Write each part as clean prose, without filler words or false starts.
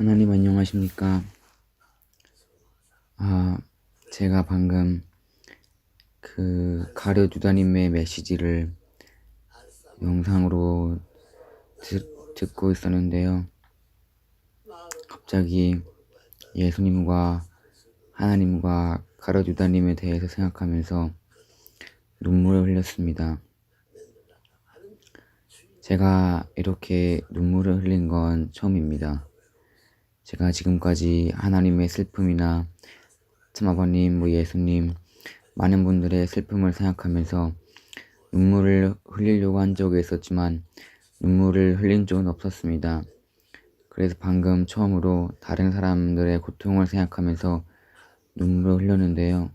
하나님 안녕하십니까? 제가 방금 그 가룟유다님의 메시지를 영상으로 듣고 있었는데요. 갑자기 예수님과 하나님과 가룟유다님에 대해서 생각하면서 눈물을 흘렸습니다. 제가 이렇게 눈물을 흘린 건 처음입니다. 제가 지금까지 하나님의 슬픔이나 참아버님, 예수님, 많은 분들의 슬픔을 생각하면서 눈물을 흘리려고 한 적이 있었지만 눈물을 흘린 적은 없었습니다. 그래서 방금 처음으로 다른 사람들의 고통을 생각하면서 눈물을 흘렸는데요.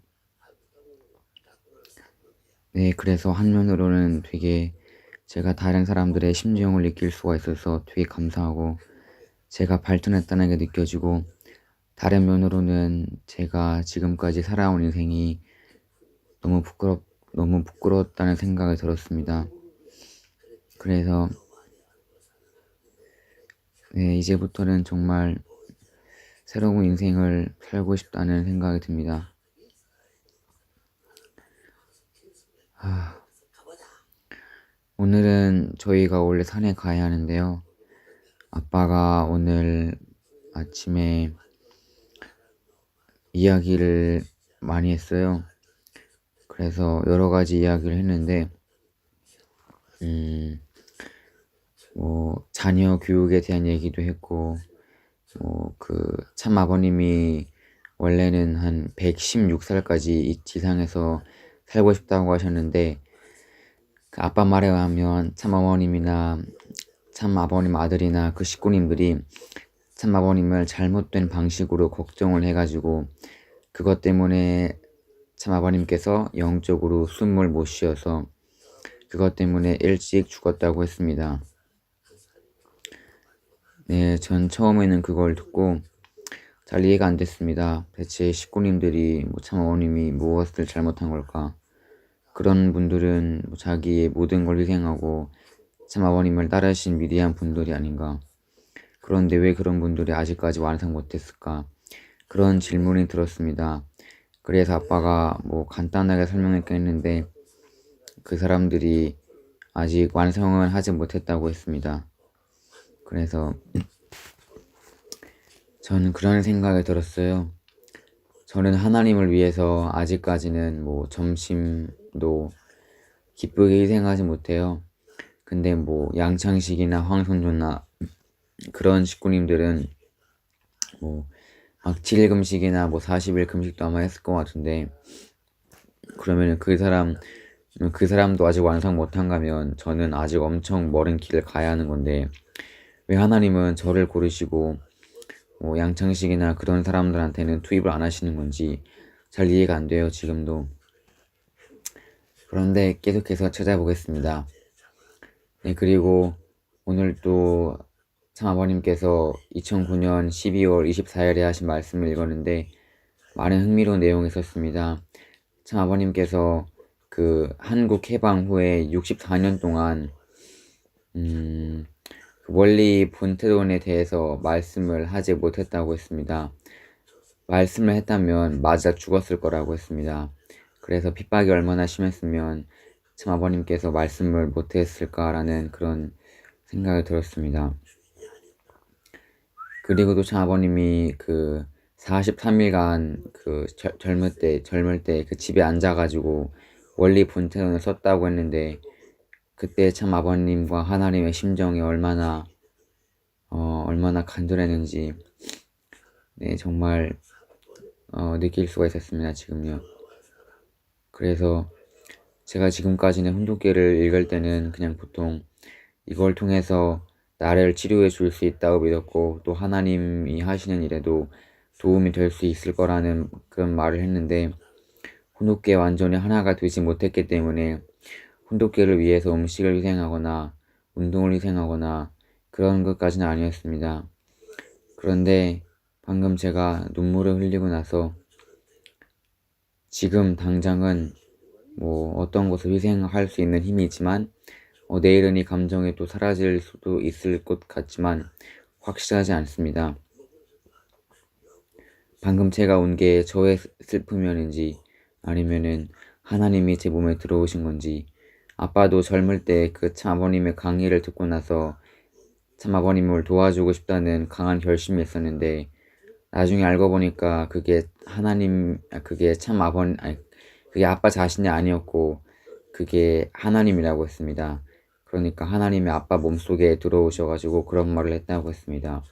네, 그래서 한면으로는 되게 제가 다른 사람들의 심정을 느낄 수가 있어서 되게 감사하고 제가 발전했다는 게 느껴지고, 다른 면으로는 제가 지금까지 살아온 인생이 너무 부끄러웠다는 생각이 들었습니다. 그래서 네, 이제부터는 정말 새로운 인생을 살고 싶다는 생각이 듭니다. 오늘은 저희가 원래 산에 가야 하는데요. 아빠가 오늘 아침에 이야기를 많이 했어요. 그래서 여러 가지 이야기를 했는데 자녀 교육에 대한 얘기도 했고, 참 아버님이 원래는 한 116살까지 이 지상에서 살고 싶다고 하셨는데, 그 아빠 말에 의하면 참 어머님이나 참 아버님 아들이나 그 식구님들이 참 아버님을 잘못된 방식으로 걱정을 해가지고, 그것 때문에 참 아버님께서 영적으로 숨을 못 쉬어서 그것 때문에 일찍 죽었다고 했습니다. 네, 전 처음에는 그걸 듣고 잘 이해가 안 됐습니다. 대체 식구님들이 참 어머님이 무엇을 잘못한 걸까? 그런 분들은 자기의 모든 걸 희생하고 참 아버님을 따르신 위대한 분들이 아닌가? 그런데 왜 그런 분들이 아직까지 완성 못했을까? 그런 질문이 들었습니다. 그래서 아빠가 간단하게 설명했겠는데 그 사람들이 아직 완성을 하지 못했다고 했습니다. 그래서 저는 그런 생각이 들었어요. 저는 하나님을 위해서 아직까지는 점심도 기쁘게 희생하지 못해요. 근데 양창식이나 황선조나 그런 식구님들은 막 7일 금식이나 40일 금식도 아마 했을 것 같은데, 그러면 그 사람도 아직 완성 못한 가면 저는 아직 엄청 멀은 길을 가야 하는 건데, 왜 하나님은 저를 고르시고 양창식이나 그런 사람들한테는 투입을 안 하시는 건지 잘 이해가 안 돼요, 지금도. 그런데 계속해서 찾아보겠습니다. 네, 그리고 오늘 또 참 아버님께서 2009년 12월 24일에 하신 말씀을 읽었는데 많은 흥미로운 내용이 있었습니다. 참 아버님께서 그 한국 해방 후에 64년 동안 그 원리 본태론에 대해서 말씀을 하지 못했다고 했습니다. 말씀을 했다면 맞아 죽었을 거라고 했습니다. 그래서 핍박이 얼마나 심했으면 참 아버님께서 말씀을 못했을까라는 그런 생각이 들었습니다. 그리고도 참 아버님이 그 43일간 그 젊을 때 그 집에 앉아가지고 원리 본태론을 썼다고 했는데, 그때 참 아버님과 하나님의 심정이 얼마나 간절했는지 네, 정말 느낄 수가 있었습니다, 지금요. 그래서 제가 지금까지는 훈독기를 읽을 때는 그냥 보통 이걸 통해서 나를 치료해 줄 수 있다고 믿었고, 또 하나님이 하시는 일에도 도움이 될 수 있을 거라는 그런 말을 했는데, 훈독기에 완전히 하나가 되지 못했기 때문에 훈독기를 위해서 음식을 희생하거나 운동을 희생하거나 그런 것까지는 아니었습니다. 그런데 방금 제가 눈물을 흘리고 나서 지금 당장은 어떤 것을 희생할 수 있는 힘이 있지만 내일은 이 감정이 또 사라질 수도 있을 것 같지만 확실하지 않습니다. 방금 제가 온 게 저의 슬픔이었는지 아니면은 하나님이 제 몸에 들어오신 건지. 아빠도 젊을 때 그 참 아버님의 강의를 듣고 나서 참 아버님을 도와주고 싶다는 강한 결심이 있었는데 나중에 알고 보니까 그게 참 아니, 그게 아빠 자신이 아니었고 그게 하나님이라고 했습니다. 그러니까 하나님이 아빠 몸속에 들어오셔가지고 그런 말을 했다고 했습니다.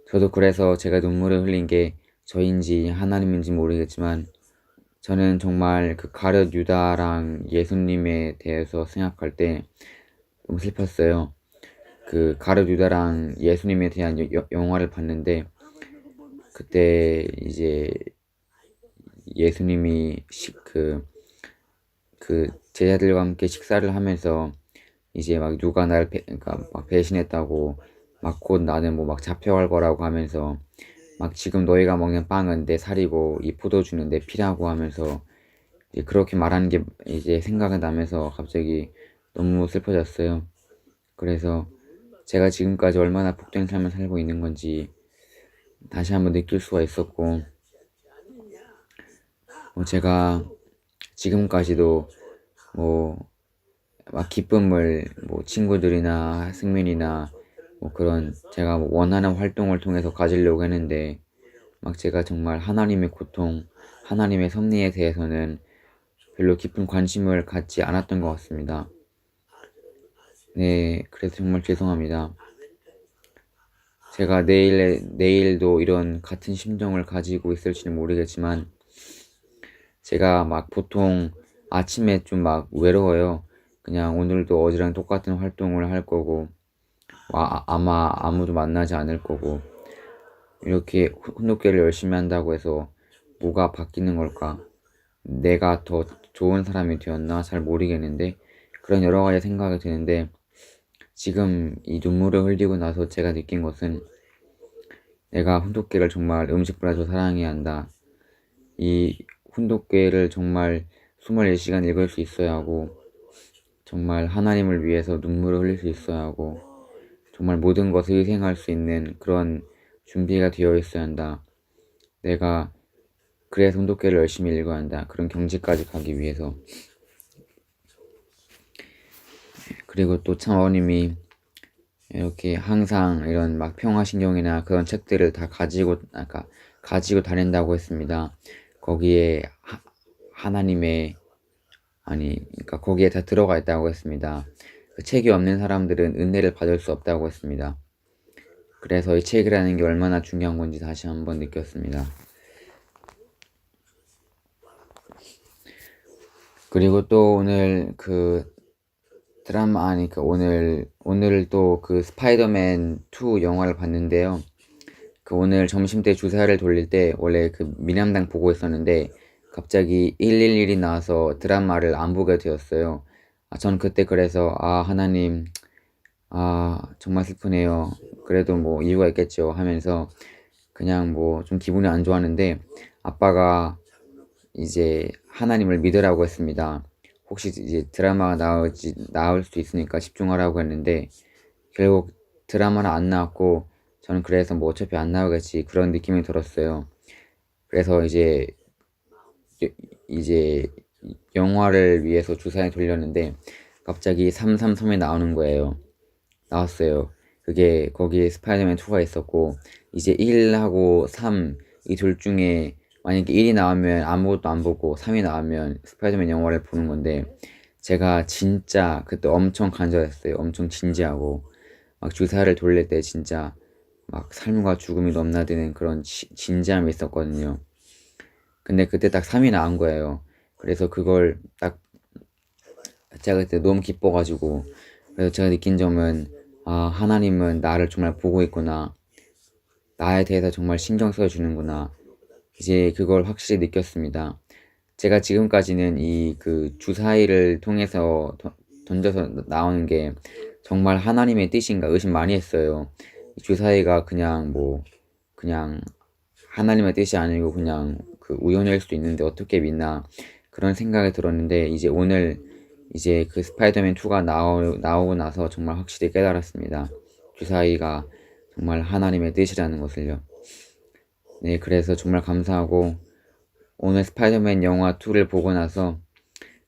저도 그래서 제가 눈물을 흘린 게 저인지 하나님인지 모르겠지만 저는 정말 그 가룟 유다랑 예수님에 대해서 생각할 때 너무 슬펐어요. 그 가룟 유다랑 예수님에 대한 영화를 봤는데 그때 이제 예수님이 그 제자들과 함께 식사를 하면서 이제 막 누가 나를 그러니까 막 배신했다고 막 곧 나는 뭐 막 잡혀갈 거라고 하면서 막 지금 너희가 먹는 빵은 내 살이고 이 포도주는 내 피라고 하면서 이제 그렇게 말하는 게 이제 생각이 나면서 갑자기 너무 슬퍼졌어요. 그래서 제가 지금까지 얼마나 복된 삶을 살고 있는 건지 다시 한번 느낄 수가 있었고 뭐 제가 지금까지도 뭐 막 기쁨을 뭐 친구들이나 승민이나 뭐 그런 제가 뭐 원하는 활동을 통해서 가지려고 했는데 막 제가 정말 하나님의 고통, 하나님의 섭리에 대해서는 별로 깊은 관심을 갖지 않았던 것 같습니다. 네, 그래서 정말 죄송합니다. 제가 내일도 이런 같은 심정을 가지고 있을지는 모르겠지만 제가 막 보통 아침에 좀 막 외로워요. 그냥 오늘도 어제랑 똑같은 활동을 할 거고 아마 아무도 만나지 않을 거고 이렇게 훈독회를 열심히 한다고 해서 뭐가 바뀌는 걸까? 내가 더 좋은 사람이 되었나? 잘 모르겠는데 그런 여러 가지 생각이 드는데 지금 이 눈물을 흘리고 나서 제가 느낀 것은 내가 훈독회를 정말 음식보다 더 사랑해야 한다. 이 훈독회를 정말 24시간 읽을 수 있어야 하고 정말 하나님을 위해서 눈물을 흘릴 수 있어야 하고 정말 모든 것을 희생할 수 있는 그런 준비가 되어 있어야 한다. 내가 그래서 훈독회를 열심히 읽어야 한다. 그런 경지까지 가기 위해서. 그리고 또 참 어머님이 이렇게 항상 이런 막 평화신경이나 그런 책들을 다 가지고 다닌다고 했습니다. 거기에 하나님의 그러니까 거기에 다 들어가 있다고 했습니다. 그 책이 없는 사람들은 은혜를 받을 수 없다고 했습니다. 그래서 이 책이라는 게 얼마나 중요한 건지 다시 한번 느꼈습니다. 그리고 또 오늘 그 드라마 오늘 또 그 스파이더맨 2 영화를 봤는데요. 그 오늘 점심때 주사를 돌릴 때 원래 그 미남당 보고 있었는데 갑자기 111이 나와서 드라마를 안 보게 되었어요. 전 그때 그래서 하나님 정말 슬프네요. 그래도 뭐 이유가 있겠죠 하면서 그냥 뭐 좀 기분이 안 좋았는데 아빠가 이제 하나님을 믿으라고 했습니다. 혹시 이제 드라마가 나올 수 있으니까 집중하라고 했는데 결국 드라마는 안 나왔고 저는 그래서 뭐 어차피 안 나오겠지 그런 느낌이 들었어요. 그래서 이제 영화를 위해서 주사에 돌렸는데 갑자기 333이 나오는 거예요. 나왔어요. 그게 거기에 스파이더맨 2가 있었고 이제 1하고 3 이 둘 중에 만약에 1이 나오면 아무것도 안 보고 3이 나오면 스파이더맨 영화를 보는 건데 제가 진짜 그때 엄청 간절했어요. 엄청 진지하고 막 주사를 돌릴 때 진짜 막 삶과 죽음이 넘나드는 그런 진지함이 있었거든요. 근데 그때 딱 3이 나온 거예요. 그래서 그걸 딱 제가 그때 너무 기뻐가지고 그래서 제가 느낀 점은 하나님은 나를 정말 보고 있구나. 나에 대해서 정말 신경 써주는구나. 이제 그걸 확실히 느꼈습니다. 제가 지금까지는 이 그 주사위를 통해서 던져서 나오는 게 정말 하나님의 뜻인가 의심 많이 했어요. 주사위가 그냥 하나님의 뜻이 아니고 그냥 그 우연일 수도 있는데 어떻게 믿나 그런 생각이 들었는데 이제 오늘 이제 그 스파이더맨 2가 나오고 나서 정말 확실히 깨달았습니다. 주사위가 정말 하나님의 뜻이라는 것을요. 네, 그래서 정말 감사하고 오늘 스파이더맨 영화 2를 보고 나서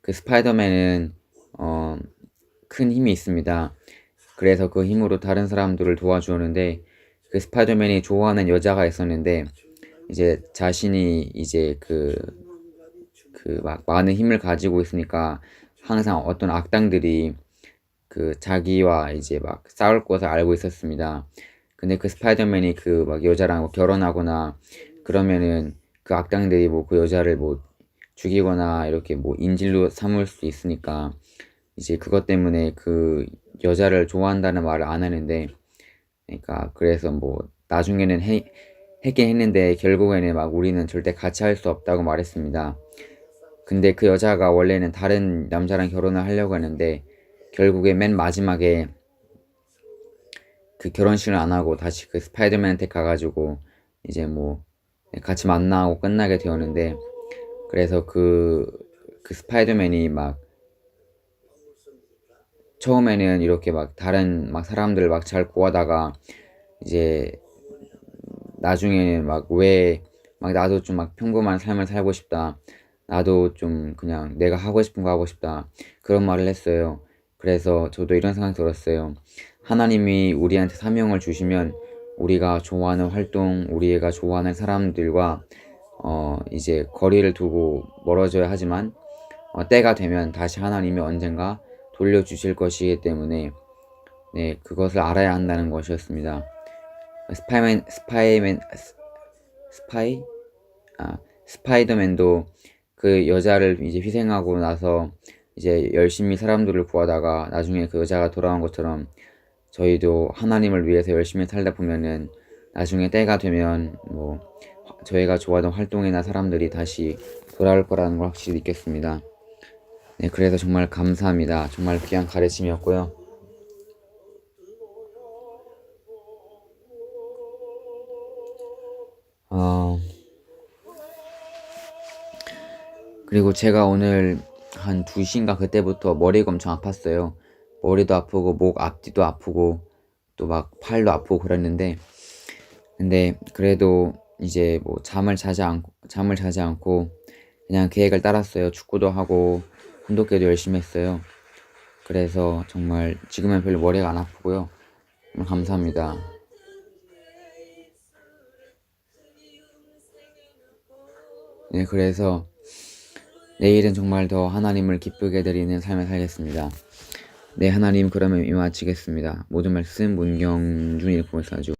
그 스파이더맨은 큰 힘이 있습니다. 그래서 그 힘으로 다른 사람들을 도와주었는데 그 스파이더맨이 좋아하는 여자가 있었는데 이제 자신이 이제 그 막 많은 힘을 가지고 있으니까 항상 어떤 악당들이 그 자기와 이제 막 싸울 것을 알고 있었습니다. 근데 그 스파이더맨이 그 막 여자랑 뭐 결혼하거나 그러면은 그 악당들이 뭐 그 여자를 뭐 죽이거나 이렇게 뭐 인질로 삼을 수 있으니까 이제 그것 때문에 그 여자를 좋아한다는 말을 안 하는데 그러니까 그래서 뭐 나중에는 했긴 했는데 결국에는 막 우리는 절대 같이 할 수 없다고 말했습니다. 근데 그 여자가 원래는 다른 남자랑 결혼을 하려고 했는데 결국에 맨 마지막에 그 결혼식을 안 하고 다시 그 스파이더맨한테 가가지고 이제 뭐 같이 만나고 끝나게 되었는데 그래서 그 스파이더맨이 막 처음에는 이렇게 막 다른 막 사람들 막 잘 구하다가 이제 나중에는 막 왜 막 나도 좀 막 평범한 삶을 살고 싶다. 나도 좀 그냥 내가 하고 싶은 거 하고 싶다. 그런 말을 했어요. 그래서 저도 이런 생각이 들었어요. 하나님이 우리한테 사명을 주시면 우리가 좋아하는 활동, 우리가 좋아하는 사람들과 이제 거리를 두고 멀어져야 하지만 때가 되면 다시 하나님이 언젠가 돌려주실 것이기 때문에 네, 그것을 알아야 한다는 것이었습니다. 스파이? 스파이더맨도 그 여자를 이제 희생하고 나서 이제 열심히 사람들을 구하다가 나중에 그 여자가 돌아온 것처럼 저희도 하나님을 위해서 열심히 살다 보면은 나중에 때가 되면 뭐 저희가 좋아하던 활동이나 사람들이 다시 돌아올 거라는 걸 확실히 느꼈습니다. 네, 그래서 정말 감사합니다. 정말 귀한 가르침이었고요. 어, 그리고 제가 오늘 한 2시인가 그때부터 머리가 엄청 아팠어요. 머리도 아프고 목 앞뒤도 아프고 또 막 팔도 아프고 그랬는데 근데 그래도 이제 뭐 잠을 자지 않고 그냥 계획을 따랐어요. 축구도 하고 운동회도 열심히 했어요. 그래서 정말 지금은 별로 머리가 안 아프고요. 정말 감사합니다. 네, 그래서 내일은 정말 더 하나님을 기쁘게 드리는 삶을 살겠습니다. 네, 하나님 그러면 이마치겠습니다. 모든 말씀 문경준 일품을 사주